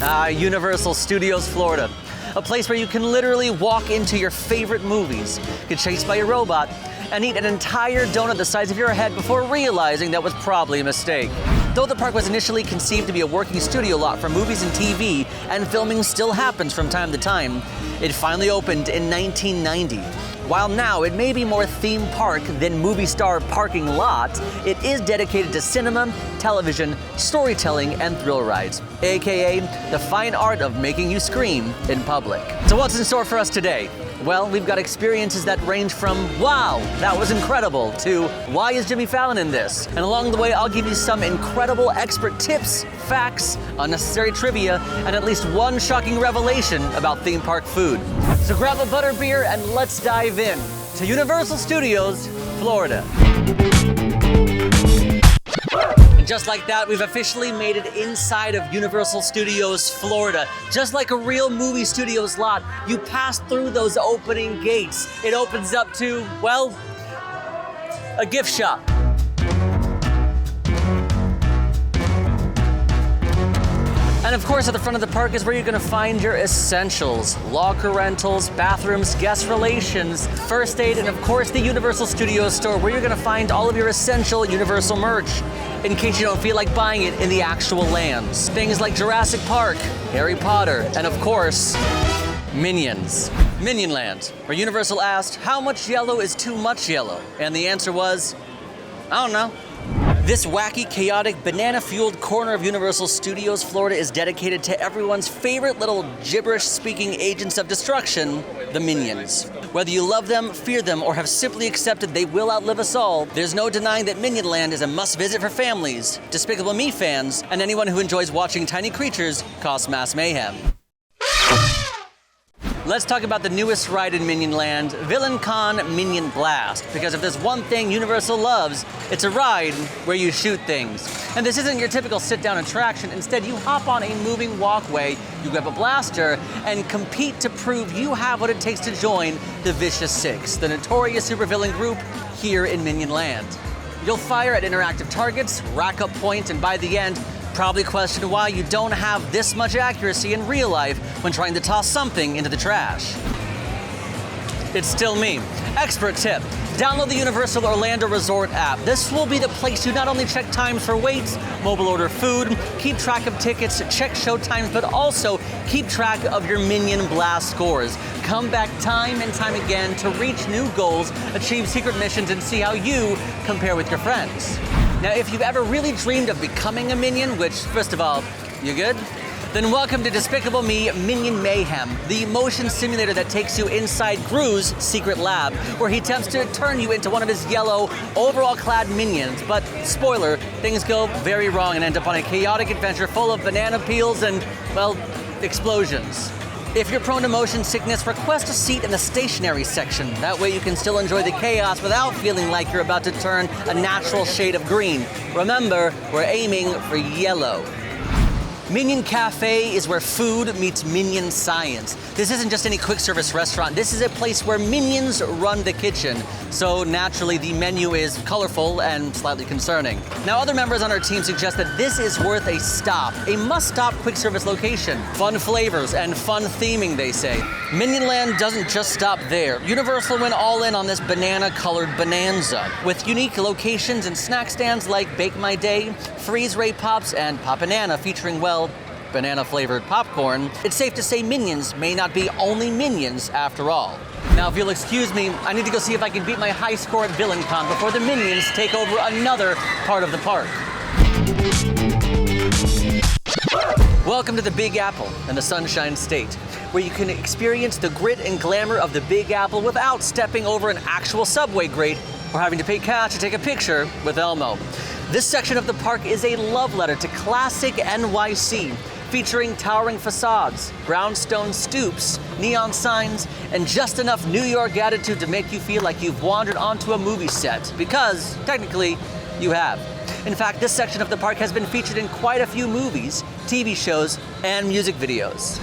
Universal Studios, Florida. A place where you can literally walk into your favorite movies, get chased by a robot, and eat an entire donut the size of your head before realizing that was probably a mistake. Though the park was initially conceived to be a working studio lot for movies and TV, and filming still happens from time to time, it finally opened in 1990. While now it may be more theme park than movie star parking lot, it is dedicated to cinema, television, storytelling, and thrill rides, aka the fine art of making you scream in public. So what's in store for us today? Well, we've got experiences that range from, wow, that was incredible, to, why is Jimmy Fallon in this? And along the way, I'll give you some incredible expert tips, facts, unnecessary trivia, and at least one shocking revelation about theme park food. So grab a butterbeer and let's dive in to Universal Studios, Florida. And just like that, we've officially made it inside of Universal Studios, Florida. Just like a real movie studios lot, you pass through those opening gates. It opens up to, well, a gift shop. And of course, at the front of the park is where you're gonna find your essentials. Locker rentals, bathrooms, guest relations, first aid, and of course the Universal Studios store, where you're gonna find all of your essential Universal merch, in case you don't feel like buying it in the actual lands. Things like Jurassic Park, Harry Potter, and of course, Minions. Minion Land, where Universal asked, how much yellow is too much yellow? And the answer was, I don't know. This wacky, chaotic, banana-fueled corner of Universal Studios, Florida is dedicated to everyone's favorite little gibberish-speaking agents of destruction, the Minions. Whether you love them, fear them, or have simply accepted they will outlive us all, there's no denying that Minion Land is a must-visit for families, Despicable Me fans, and anyone who enjoys watching tiny creatures cause mass mayhem. Let's talk about the newest ride in Minion Land, Villain Con Minion Blast. Because if there's one thing Universal loves, it's a ride where you shoot things. And this isn't your typical sit-down attraction. Instead, you hop on a moving walkway, you grab a blaster, and compete to prove you have what it takes to join the Vicious Six, the notorious supervillain group here in Minion Land. You'll fire at interactive targets, rack up points, and by the end, probably question why you don't have this much accuracy in real life when trying to toss something into the trash. It's still me. Expert tip. Download the Universal Orlando Resort app. This will be the place to not only check times for waits, mobile order food, keep track of tickets, check show times, but also keep track of your Minion Blast scores. Come back time and time again to reach new goals, achieve secret missions, and see how you compare with your friends. Now, if you've ever really dreamed of becoming a Minion, which, first of all, you good? Then welcome to Despicable Me Minion Mayhem, the motion simulator that takes you inside Gru's secret lab, where he attempts to turn you into one of his yellow, overall-clad minions. But, spoiler, things go very wrong and end up on a chaotic adventure full of banana peels and, well, explosions. If you're prone to motion sickness, request a seat in the stationary section. That way you can still enjoy the chaos without feeling like you're about to turn a natural shade of green. Remember, we're aiming for yellow. Minion Cafe is where food meets Minion science. This isn't just any quick service restaurant. This is a place where Minions run the kitchen. So naturally, the menu is colorful and slightly concerning. Now, other members on our team suggest that this is worth a stop, a must-stop quick service location. Fun flavors and fun theming, they say. Minion Land doesn't just stop there. Universal went all in on this banana-colored bonanza, with unique locations and snack stands like Bake My Day, Freeze Ray Pops, and Pop-Banana featuring, well, banana-flavored popcorn. It's safe to say Minions may not be only Minions after all. Now, if you'll excuse me, I need to go see if I can beat my high score at Villain Con before the Minions take over another part of the park. Welcome to the Big Apple and the Sunshine State, where you can experience the grit and glamour of the Big Apple without stepping over an actual subway grate or having to pay cash to take a picture with Elmo. This section of the park is a love letter to classic NYC, featuring towering facades, brownstone stoops, neon signs, and just enough New York attitude to make you feel like you've wandered onto a movie set, because, technically, you have. In fact, this section of the park has been featured in quite a few movies, TV shows, and music videos.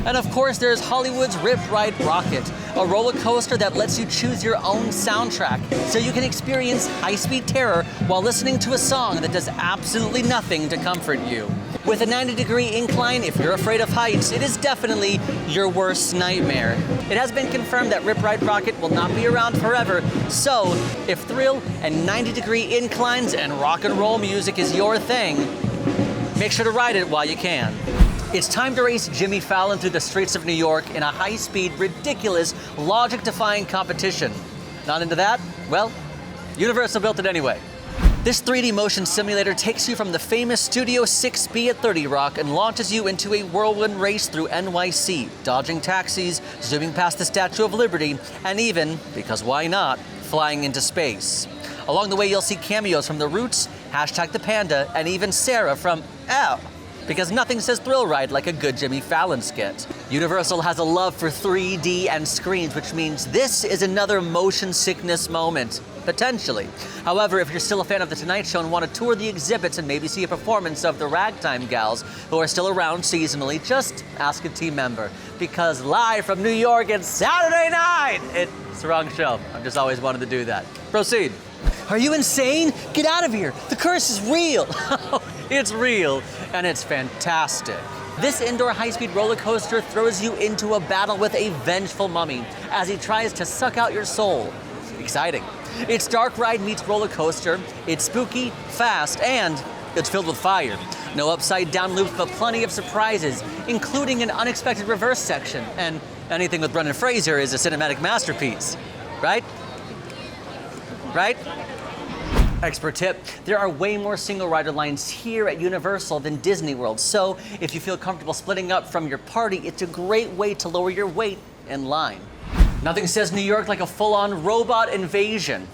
And of course, there's Hollywood's Rip Ride Rocket, a roller coaster that lets you choose your own soundtrack, so you can experience high-speed terror while listening to a song that does absolutely nothing to comfort you. With a 90-degree incline, if you're afraid of heights, it is definitely your worst nightmare. It has been confirmed that Rip Ride Rockit will not be around forever, so if thrill and 90-degree inclines and rock and roll music is your thing, make sure to ride it while you can. It's time to race Jimmy Fallon through the streets of New York in a high-speed, ridiculous, logic-defying competition. Not into that? Well, Universal built it anyway. This 3D motion simulator takes you from the famous Studio 6B at 30 Rock and launches you into a whirlwind race through NYC, dodging taxis, zooming past the Statue of Liberty, and even, because why not, flying into space. Along the way, you'll see cameos from The Roots, #The Panda, and even Sarah from Ow! Because nothing says thrill ride like a good Jimmy Fallon skit. Universal has a love for 3D and screens, which means this is another motion sickness moment, potentially. However, if you're still a fan of The Tonight Show and want to tour the exhibits and maybe see a performance of the Ragtime Gals, who are still around seasonally, just ask a team member. Because live from New York, it's Saturday night! It's the wrong show. I've just always wanted to do that. Proceed. Are you insane? Get out of here. The curse is real. It's real, and it's fantastic. This indoor high-speed roller coaster throws you into a battle with a vengeful mummy as he tries to suck out your soul. Exciting. It's dark ride meets roller coaster. It's spooky, fast, and it's filled with fire. No upside-down loops, but plenty of surprises, including an unexpected reverse section. And anything with Brendan Fraser is a cinematic masterpiece, right? Right? Expert tip, there are way more single rider lines here at Universal than Disney World, so if you feel comfortable splitting up from your party, it's a great way to lower your weight in line. Nothing says New York like a full-on robot invasion.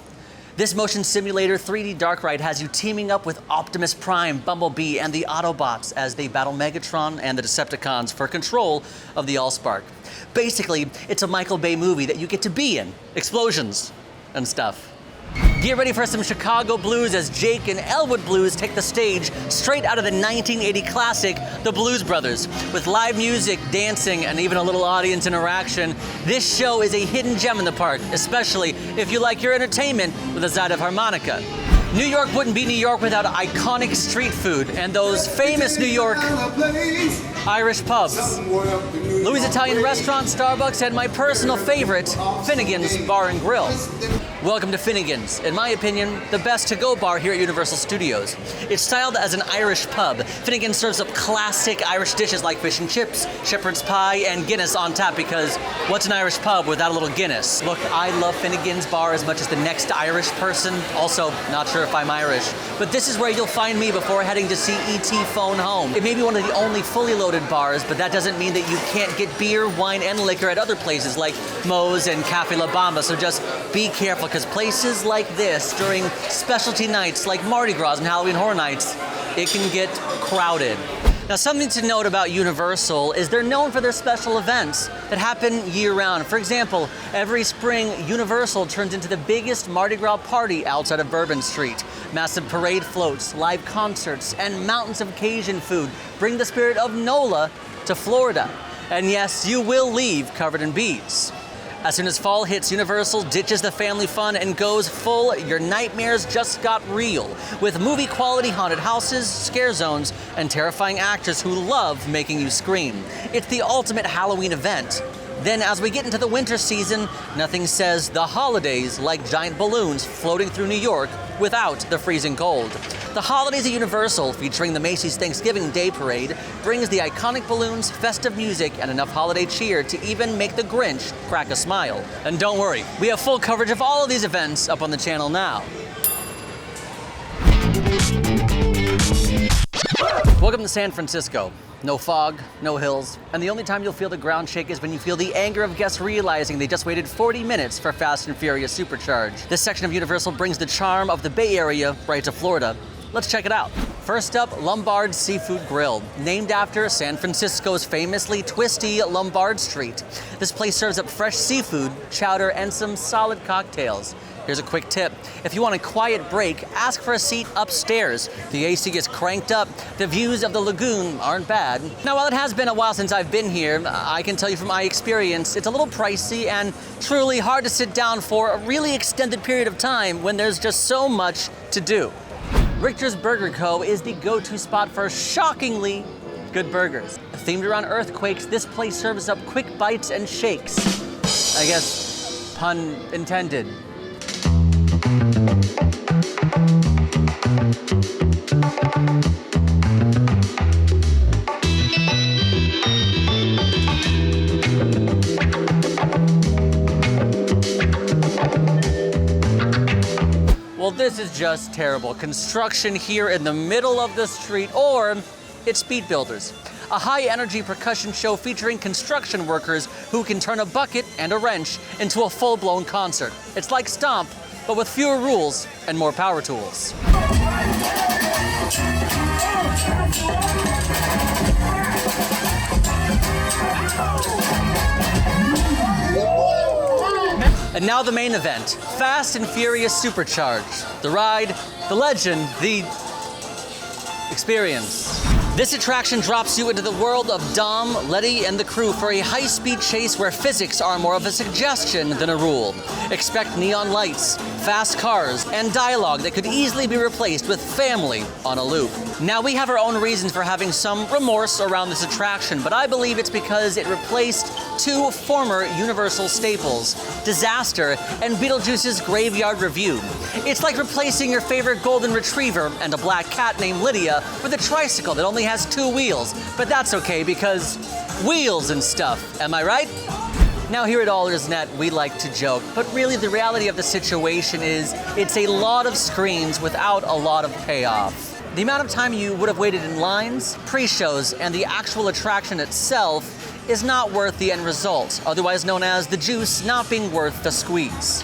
This motion simulator 3D dark ride has you teaming up with Optimus Prime, Bumblebee, and the Autobots as they battle Megatron and the Decepticons for control of the Allspark. Basically, it's a Michael Bay movie that you get to be in. Explosions and stuff. Get ready for some Chicago blues as Jake and Elwood Blues take the stage straight out of the 1980 classic, The Blues Brothers. With live music, dancing, and even a little audience interaction, this show is a hidden gem in the park, especially if you like your entertainment with a side of harmonica. New York wouldn't be New York without iconic street food and those famous New York Irish pubs. Louis Italian Restaurant, Starbucks, and my personal favorite, Finnegan's Bar and Grill. Welcome to Finnegan's, in my opinion, the best to-go bar here at Universal Studios. It's styled as an Irish pub. Finnegan's serves up classic Irish dishes like fish and chips, shepherd's pie, and Guinness on tap because what's an Irish pub without a little Guinness? Look, I love Finnegan's Bar as much as the next Irish person. Also, not sure if I'm Irish. But this is where you'll find me before heading to see E.T. Phone Home. It may be one of the only fully loaded bars, but that doesn't mean that you can't get beer, wine, and liquor at other places like Moe's and Cafe La Bamba, so just be careful because places like this during specialty nights like Mardi Gras and Halloween Horror Nights, it can get crowded. Now, something to note about Universal is they're known for their special events that happen year-round. For example, every spring, Universal turns into the biggest Mardi Gras party outside of Bourbon Street. Massive parade floats, live concerts, and mountains of Cajun food bring the spirit of NOLA to Florida. And yes, you will leave covered in bees. As soon as fall hits, Universal ditches the family fun and goes full your nightmares just got real, with movie-quality haunted houses, scare zones, and terrifying actors who love making you scream. It's the ultimate Halloween event. Then as we get into the winter season, nothing says the holidays like giant balloons floating through New York without the freezing cold. The holidays at Universal, featuring the Macy's Thanksgiving Day Parade, brings the iconic balloons, festive music, and enough holiday cheer to even make the Grinch crack a smile. And don't worry, we have full coverage of all of these events up on the channel now. Welcome to San Francisco. No fog, no hills, and the only time you'll feel the ground shake is when you feel the anger of guests realizing they just waited 40 minutes for Fast and Furious Supercharge. This section of Universal brings the charm of the Bay Area right to Florida. Let's check it out. First up, Lombard's Seafood Grill, named after San Francisco's famously twisty Lombard Street. This place serves up fresh seafood, chowder, and some solid cocktails. Here's a quick tip. If you want a quiet break, ask for a seat upstairs. The AC gets cranked up. The views of the lagoon aren't bad. Now, while it has been a while since I've been here, I can tell you from my experience, it's a little pricey and truly hard to sit down for a really extended period of time when there's just so much to do. Richter's Burger Co. is the go-to spot for shockingly good burgers. Themed around earthquakes, this place serves up quick bites and shakes. I guess, pun intended. Well, this is just terrible. Construction here in the middle of the street, or it's Speed Builders, a high-energy percussion show featuring construction workers who can turn a bucket and a wrench into a full-blown concert. It's like Stomp, but with fewer rules and more power tools. And now the main event, Fast and Furious Supercharged. The ride, the legend, the experience. This attraction drops you into the world of Dom, Letty, and the crew for a high-speed chase where physics are more of a suggestion than a rule. Expect neon lights, fast cars, and dialogue that could easily be replaced with family on a loop. Now, we have our own reasons for having some remorse around this attraction, but I believe it's because it replaced two former Universal staples, Disaster and Beetlejuice's Graveyard Review. It's like replacing your favorite golden retriever and a black cat named Lydia with a tricycle that only has 2 wheels, but that's okay because wheels and stuff, am I right? Now here at AllEars.net, we like to joke, but really the reality of the situation is it's a lot of screens without a lot of payoff. The amount of time you would have waited in lines, pre-shows, and the actual attraction itself is not worth the end result, otherwise known as the juice not being worth the squeeze.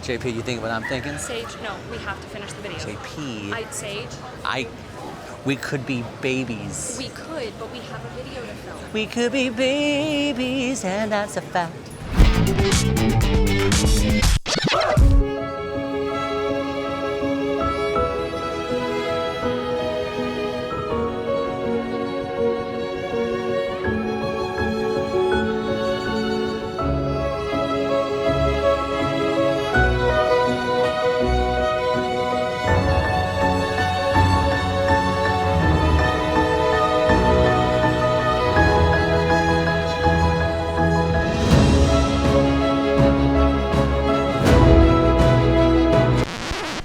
JP, you think what I'm thinking? Sage, no, we have to finish the video. JP. Sage. We could be babies. We could, but we have a video to film. We could be babies, and that's a fact.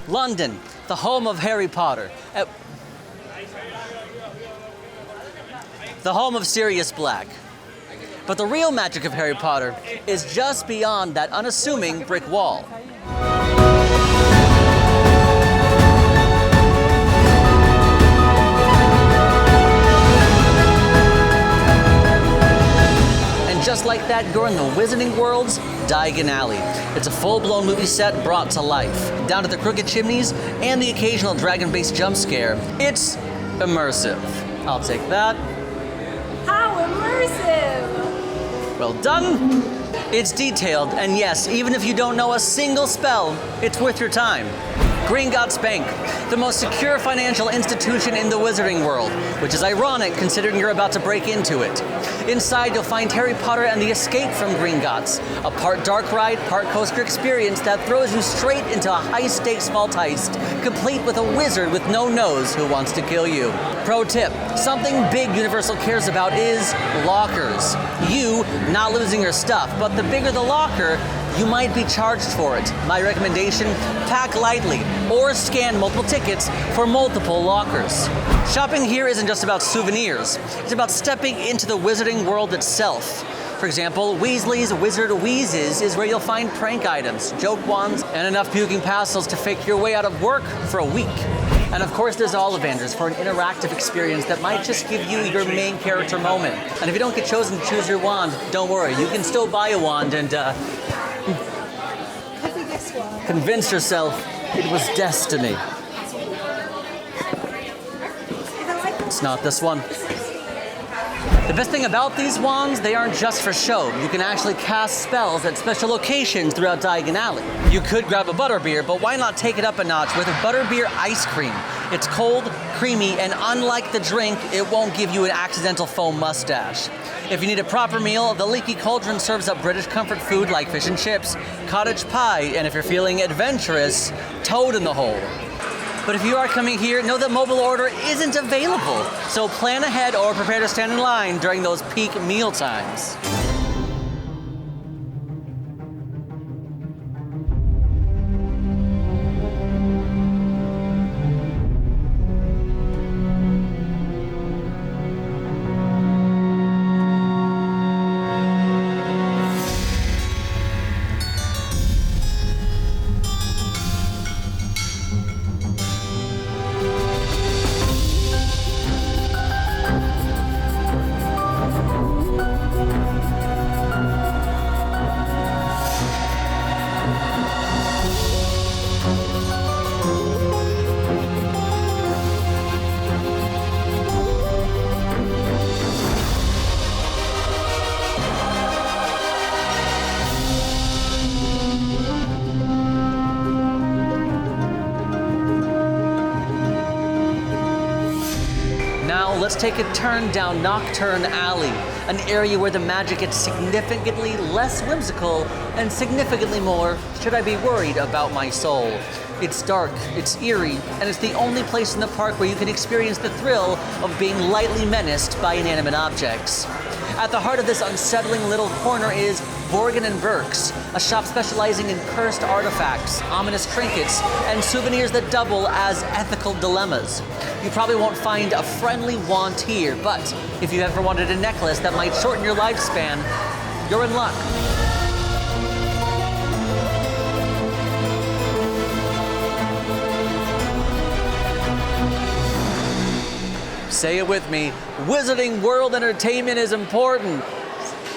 London, the home of Harry Potter. The home of Sirius Black. But the real magic of Harry Potter is just beyond that unassuming brick wall. Just like that, you're in the Wizarding World's Diagon Alley. It's a full-blown movie set brought to life. Down to the crooked chimneys and the occasional dragon-based jump scare, it's immersive. I'll take that. How immersive! Well done. It's detailed, and yes, even if you don't know a single spell, it's worth your time. Gringotts Bank, the most secure financial institution in the wizarding world, which is ironic considering you're about to break into it. Inside, you'll find Harry Potter and the Escape from Gringotts, a part dark ride, part coaster experience that throws you straight into a high-stakes vault heist, complete with a wizard with no nose who wants to kill you. Pro tip, something big Universal cares about is lockers. You not losing your stuff, but the bigger the locker, you might be charged for it. My recommendation, pack lightly or scan multiple tickets for multiple lockers. Shopping here isn't just about souvenirs. It's about stepping into the wizarding world itself. For example, Weasley's Wizard Wheezes is where you'll find prank items, joke wands, and enough puking pastels to fake your way out of work for a week. And of course, there's Ollivanders for an interactive experience that might just give you your main character moment. And if you don't get chosen to choose your wand, don't worry, you can still buy a wand and convince yourself it was destiny. It's not this one. The best thing about these wands, they aren't just for show. You can actually cast spells at special locations throughout Diagon Alley. You could grab a butterbeer, but why not take it up a notch with a butterbeer ice cream? It's cold, creamy, and unlike the drink, it won't give you an accidental foam mustache. If you need a proper meal, the Leaky Cauldron serves up British comfort food like fish and chips, cottage pie, and if you're feeling adventurous, toad in the hole. But if you are coming here, know that mobile order isn't available, so plan ahead or prepare to stand in line during those peak meal times. Let's take a turn down Nocturne Alley, an area where the magic gets significantly less whimsical and significantly more, should I be worried about my soul. It's dark, it's eerie, and it's the only place in the park where you can experience the thrill of being lightly menaced by inanimate objects. At the heart of this unsettling little corner is Borgin & Burke's, a shop specializing in cursed artifacts, ominous trinkets, and souvenirs that double as ethical dilemmas. You probably won't find a friendly wand here, but if you ever wanted a necklace that might shorten your lifespan, you're in luck. Say it with me, Wizarding World entertainment is important.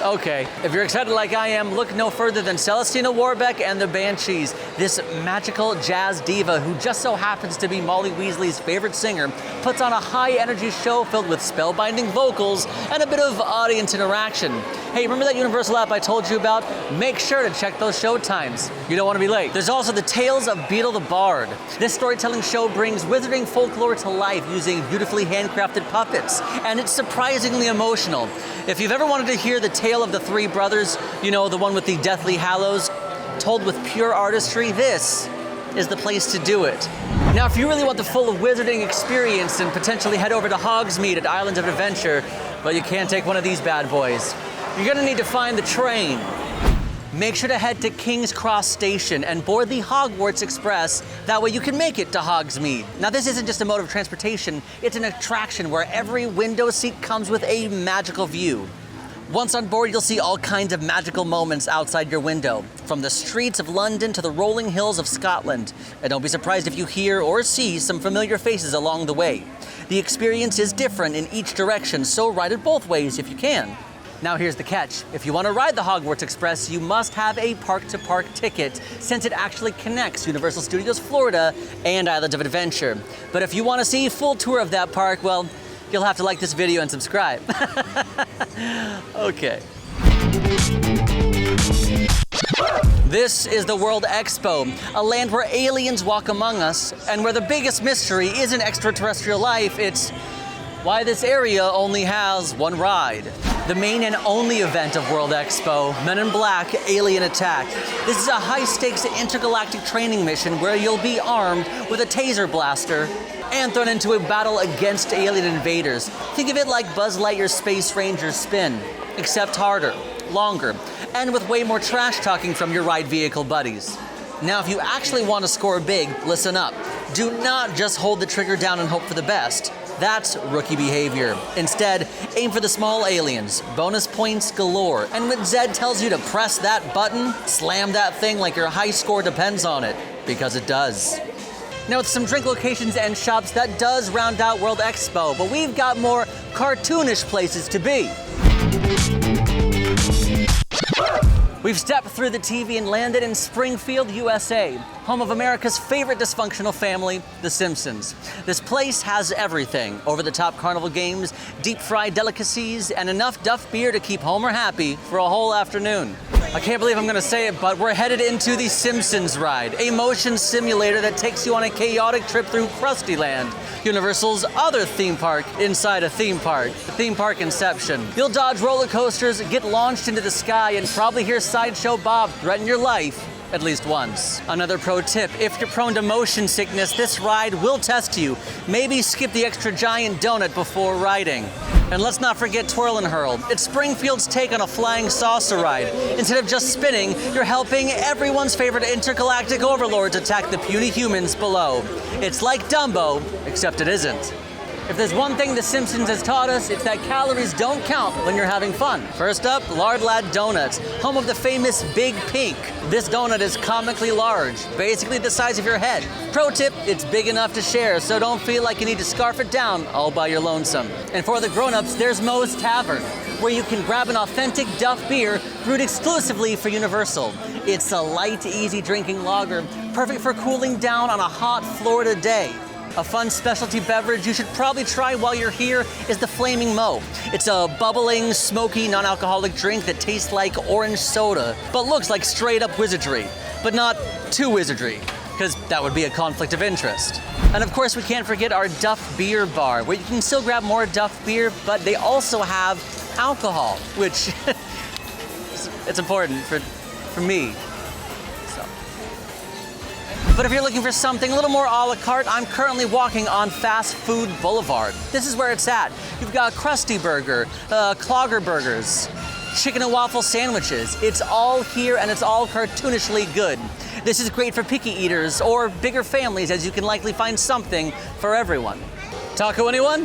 Okay, if you're excited like I am, look no further than Celestina Warbeck and the Banshees, this magical jazz diva who just so happens to be Molly Weasley's favorite singer, puts on a high-energy show filled with spellbinding vocals and a bit of audience interaction. Hey, remember that Universal app I told you about? Make sure to check those show times. You don't want to be late. There's also the Tales of Beetle the Bard. This storytelling show brings wizarding folklore to life using beautifully handcrafted puppets, and it's surprisingly emotional. If you've ever wanted to hear the tale of the three brothers, you know, the one with the Deathly Hallows, told with pure artistry, this is the place to do it. Now, if you really want the full wizarding experience, then potentially head over to Hogsmeade at Islands of Adventure, but you can't take one of these bad boys. You're gonna need to find the train. Make sure to head to King's Cross Station and board the Hogwarts Express. That way you can make it to Hogsmeade. Now, this isn't just a mode of transportation, it's an attraction where every window seat comes with a magical view. Once on board, you'll see all kinds of magical moments outside your window, from the streets of London to the rolling hills of Scotland. And don't be surprised if you hear or see some familiar faces along the way. The experience is different in each direction, so ride it both ways if you can. Now here's the catch. If you want to ride the Hogwarts Express, you must have a park-to-park ticket, since it actually connects Universal Studios Florida and Islands of Adventure. But if you want to see a full tour of that park, well, you'll have to like this video and subscribe. Okay. This is the World Expo, a land where aliens walk among us, and where the biggest mystery isn't extraterrestrial life, it's why this area only has one ride. The main and only event of World Expo, Men in Black Alien Attack. This is a high-stakes intergalactic training mission where you'll be armed with a taser blaster and thrown into a battle against alien invaders. Think of it like Buzz Lightyear's Space Ranger spin, except harder, longer, and with way more trash talking from your ride vehicle buddies. Now, if you actually want to score big, listen up. Do not just hold the trigger down and hope for the best. That's rookie behavior. Instead, aim for the small aliens. Bonus points galore. And when Zed tells you to press that button, slam that thing like your high score depends on it, because it does. Now, with some drink locations and shops, that does round out World Expo, but we've got more cartoonish places to be. We've stepped through the TV and landed in Springfield, USA, home of America's favorite dysfunctional family, The Simpsons. This place has everything: over-the-top carnival games, deep-fried delicacies, and enough Duff beer to keep Homer happy for a whole afternoon. I can't believe I'm gonna say it, but we're headed into the Simpsons ride, a motion simulator that takes you on a chaotic trip through Krusty Land, Universal's other theme park inside a theme park, theme park Inception. You'll dodge roller coasters, get launched into the sky, and probably hear Sideshow Bob threaten your life at least once. Another pro tip: if you're prone to motion sickness, this ride will test you. Maybe skip the extra giant donut before riding. And let's not forget Twirl and Hurl. It's Springfield's take on a flying saucer ride. Instead of just spinning, you're helping everyone's favorite intergalactic overlords attack the puny humans below. It's like Dumbo, except it isn't. If there's one thing The Simpsons has taught us, it's that calories don't count when you're having fun. First up, Lard Lad Donuts, home of the famous Big Pink. This donut is comically large, basically the size of your head. Pro tip: it's big enough to share, so don't feel like you need to scarf it down all by your lonesome. And for the grown-ups, there's Moe's Tavern, where you can grab an authentic Duff beer brewed exclusively for Universal. It's a light, easy drinking lager, perfect for cooling down on a hot Florida day. A fun specialty beverage you should probably try while you're here is the Flaming Moe. It's a bubbling, smoky, non-alcoholic drink that tastes like orange soda, but looks like straight-up wizardry. But not too wizardry, because that would be a conflict of interest. And of course, we can't forget our Duff Beer Bar, where you can still grab more Duff beer, but they also have alcohol, which it's important for me. But if you're looking for something a little more a la carte, I'm currently walking on Fast Food Boulevard. This is where it's at. You've got Krusty Burger, Clogger Burgers, chicken and waffle sandwiches. It's all here, and it's all cartoonishly good. This is great for picky eaters or bigger families, as you can likely find something for everyone. Taco anyone?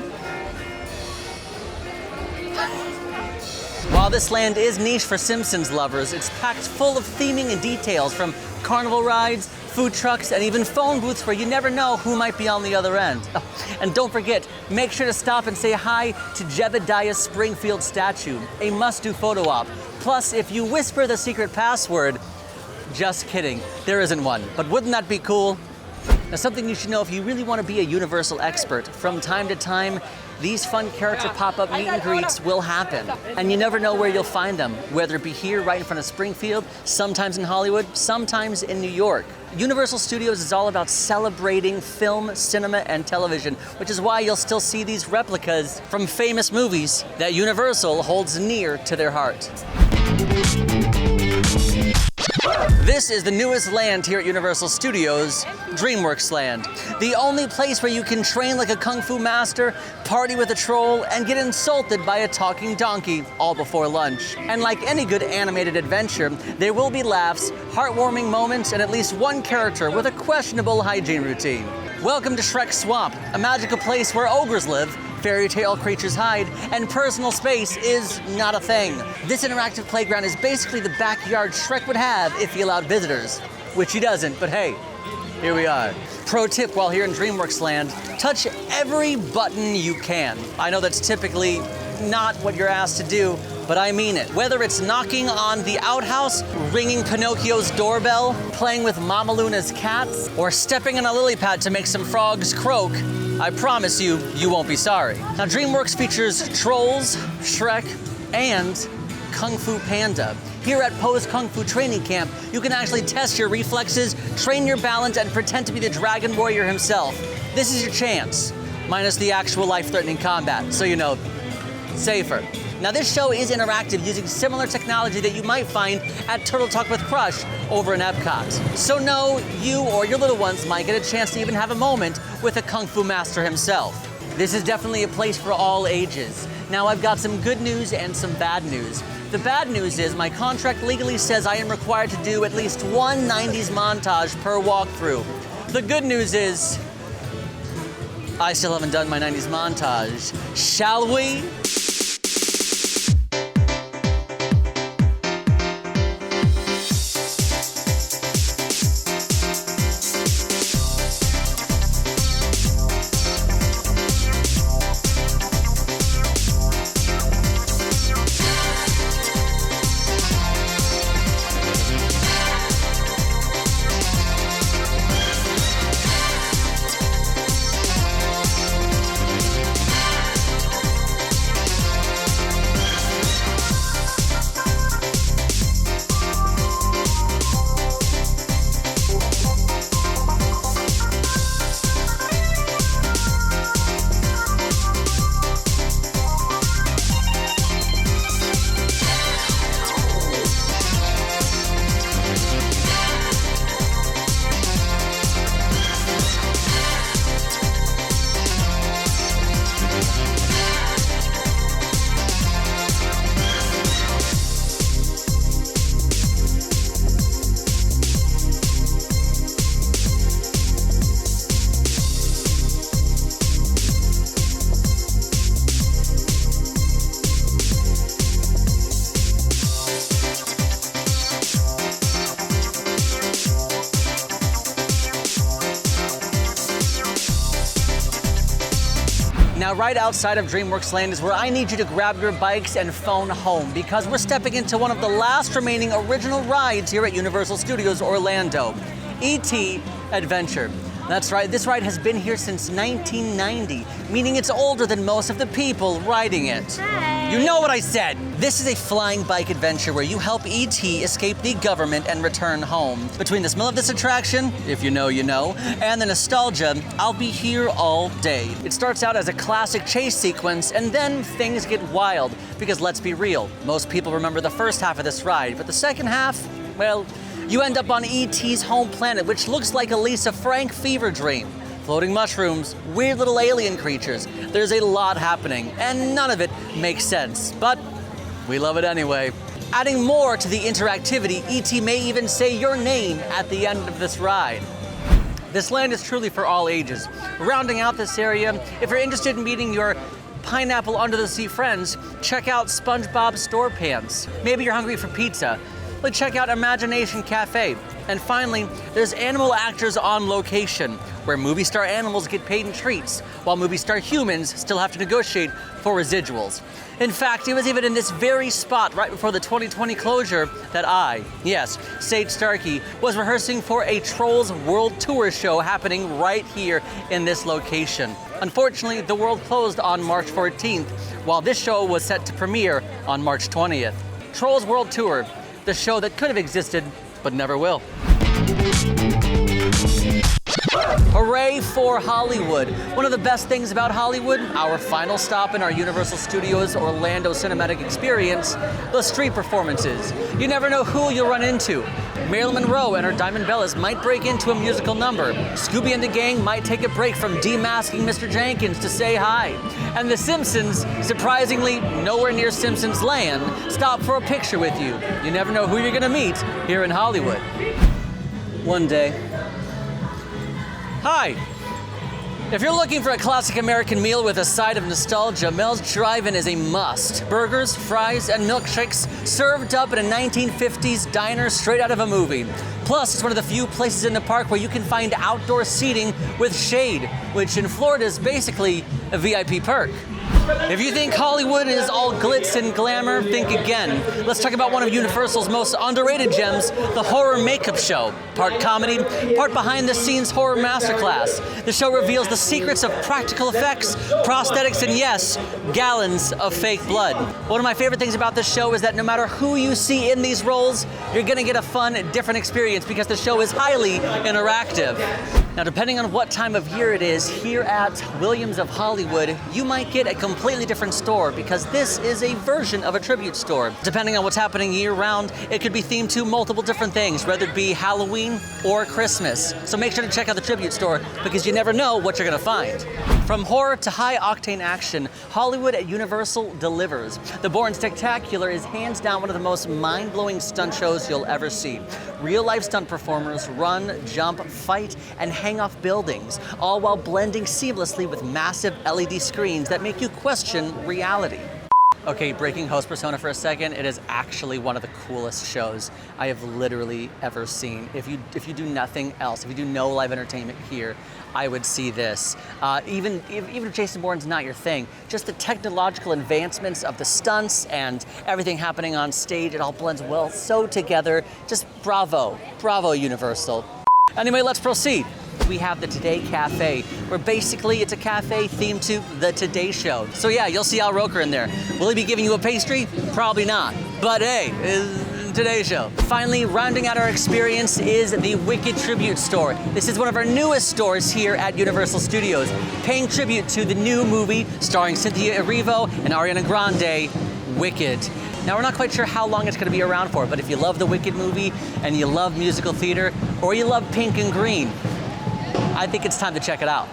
While this land is niche for Simpsons lovers, it's packed full of theming and details, from carnival rides, food trucks, and even phone booths where you never know who might be on the other end. Oh, and don't forget, make sure to stop and say hi to Jebediah's Springfield statue, a must-do photo op. Plus, if you whisper the secret password, just kidding, there isn't one, but wouldn't that be cool? Now, something you should know if you really want to be a Universal expert: from time to time, these fun character pop-up meet and greets will happen. And you never know where you'll find them, whether it be here right in front of Springfield, sometimes in Hollywood, sometimes in New York. Universal Studios is all about celebrating film, cinema, and television, which is why you'll still see these replicas from famous movies that Universal holds near to their heart. This is the newest land here at Universal Studios, DreamWorks Land. The only place where you can train like a kung fu master, party with a troll, and get insulted by a talking donkey all before lunch. And like any good animated adventure, there will be laughs, heartwarming moments, and at least one character with a questionable hygiene routine. Welcome to Shrek's Swamp, a magical place where ogres live, fairy tale creatures hide, and personal space is not a thing. This interactive playground is basically the backyard Shrek would have if he allowed visitors, which he doesn't, but hey, here we are. Pro tip while here in DreamWorks Land: touch every button you can. I know that's typically not what you're asked to do, but I mean it. Whether it's knocking on the outhouse, ringing Pinocchio's doorbell, playing with Mama Luna's cats, or stepping on a lily pad to make some frogs croak, I promise you, you won't be sorry. Now, DreamWorks features Trolls, Shrek, and Kung Fu Panda. Here at Poe's Kung Fu Training Camp, you can actually test your reflexes, train your balance, and pretend to be the Dragon Warrior himself. This is your chance, minus the actual life-threatening combat, so you know, safer. Now this show is interactive using similar technology that you might find at Turtle Talk with Crush over in Epcot. So no, you or your little ones might get a chance to even have a moment with a Kung Fu master himself. This is definitely a place for all ages. Now I've got some good news and some bad news. The bad news is my contract legally says I am required to do at least one 90s montage per walkthrough. The good news is I still haven't done my 90s montage. Shall we? Now, right outside of DreamWorks Land is where I need you to grab your bikes and phone home, because we're stepping into one of the last remaining original rides here at Universal Studios Orlando, E.T. Adventure. That's right, this ride has been here since 1990, meaning it's older than most of the people riding it. Hi. You know what I said! This is a flying bike adventure where you help E.T. escape the government and return home. Between the smell of this attraction, if you know, you know, and the nostalgia, I'll be here all day. It starts out as a classic chase sequence, and then things get wild, because let's be real, most people remember the first half of this ride, but the second half, well, you end up on E.T.'s home planet, which looks like a Lisa Frank fever dream. Floating mushrooms, weird little alien creatures. There's a lot happening, and none of it makes sense, but we love it anyway. Adding more to the interactivity, E.T. may even say your name at the end of this ride. This land is truly for all ages. Rounding out this area, if you're interested in meeting your pineapple under the sea friends, check out SpongeBob StorePants. Maybe you're hungry for pizza. Let's check out Imagination Cafe. And finally, there's Animal Actors on Location, where movie star animals get paid in treats, while movie star humans still have to negotiate for residuals. In fact, it was even in this very spot right before the 2020 closure that I, yes, Sage Starkey, was rehearsing for a Trolls World Tour show happening right here in this location. Unfortunately, the world closed on March 14th, while this show was set to premiere on March 20th. Trolls World Tour, the show that could have existed, but never will. Hooray for Hollywood. One of the best things about Hollywood, our final stop in our Universal Studios Orlando cinematic experience, the street performances. You never know who you'll run into. Marilyn Monroe and her Diamond Bellas might break into a musical number. Scooby and the gang might take a break from demasking Mr. Jenkins to say hi. And the Simpsons, surprisingly nowhere near Simpsons Land, stop for a picture with you. You never know who you're gonna meet here in Hollywood. One day. Hi. If you're looking for a classic American meal with a side of nostalgia, Mel's Drive-In is a must. Burgers, fries, and milkshakes served up in a 1950s diner straight out of a movie. Plus, it's one of the few places in the park where you can find outdoor seating with shade, which in Florida is basically a VIP perk. If you think Hollywood is all glitz and glamour, think again. Let's talk about one of Universal's most underrated gems, the horror makeup show. Part comedy, part behind-the-scenes horror masterclass. The show reveals the secrets of practical effects, prosthetics, and yes, gallons of fake blood. One of my favorite things about this show is that no matter who you see in these roles, you're gonna get a fun, different experience because the show is highly interactive. Now, depending on what time of year it is, here at Williams of Hollywood, you might get a completely different store because this is a version of a tribute store. Depending on what's happening year-round, it could be themed to multiple different things, whether it be Halloween or Christmas. So make sure to check out the tribute store because you never know what you're gonna find. From horror to high-octane action, Hollywood at Universal delivers. The Bourne Spectacular is hands down one of the most mind-blowing stunt shows you'll ever see. Real-life stunt performers run, jump, fight, and hang off buildings, all while blending seamlessly with massive LED screens that make you question reality. Okay, breaking host persona for a second, it is actually one of the coolest shows I have literally ever seen. If you do nothing else, if you do no live entertainment here, I would see this. Even if Jason Bourne's not your thing, just the technological advancements of the stunts and everything happening on stage, it all blends well so together. Just bravo, bravo Universal. Anyway, let's proceed. We have the Today Cafe, where basically it's a cafe themed to the Today Show. So yeah, you'll see Al Roker in there. Will he be giving you a pastry? Probably not. But hey, it's Today Show. Finally, rounding out our experience is the Wicked Tribute Store. This is one of our newest stores here at Universal Studios, paying tribute to the new movie starring Cynthia Erivo and Ariana Grande, Wicked. Now, we're not quite sure how long it's going to be around for, but if you love the Wicked movie and you love musical theater, or you love pink and green, I think it's time to check it out.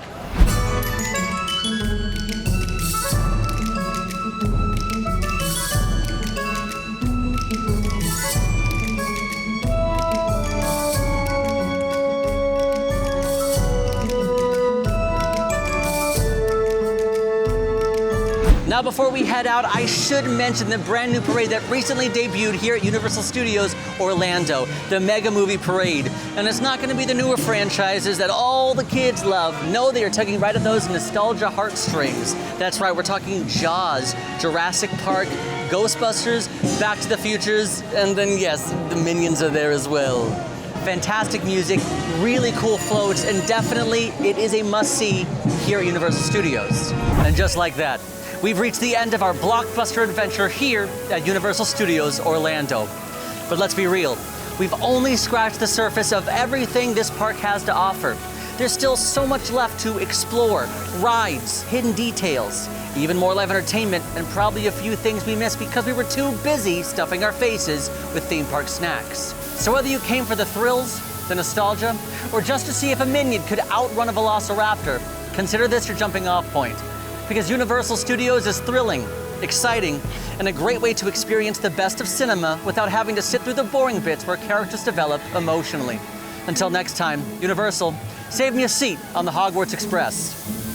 Now, before we head out, I should mention the brand new parade that recently debuted here at Universal Studios Orlando, the Mega Movie Parade. And it's not going to be the newer franchises that all the kids love. No, they are tugging right at those nostalgia heartstrings. That's right, we're talking Jaws, Jurassic Park, Ghostbusters, Back to the Futures, and then yes, the Minions are there as well. Fantastic music, really cool floats, and definitely it is a must-see here at Universal Studios. And just like that, we've reached the end of our blockbuster adventure here at Universal Studios Orlando. But let's be real, we've only scratched the surface of everything this park has to offer. There's still so much left to explore, rides, hidden details, even more live entertainment, and probably a few things we missed because we were too busy stuffing our faces with theme park snacks. So whether you came for the thrills, the nostalgia, or just to see if a minion could outrun a velociraptor, consider this your jumping off point. Because Universal Studios is thrilling, exciting, and a great way to experience the best of cinema without having to sit through the boring bits where characters develop emotionally. Until next time, Universal, save me a seat on the Hogwarts Express.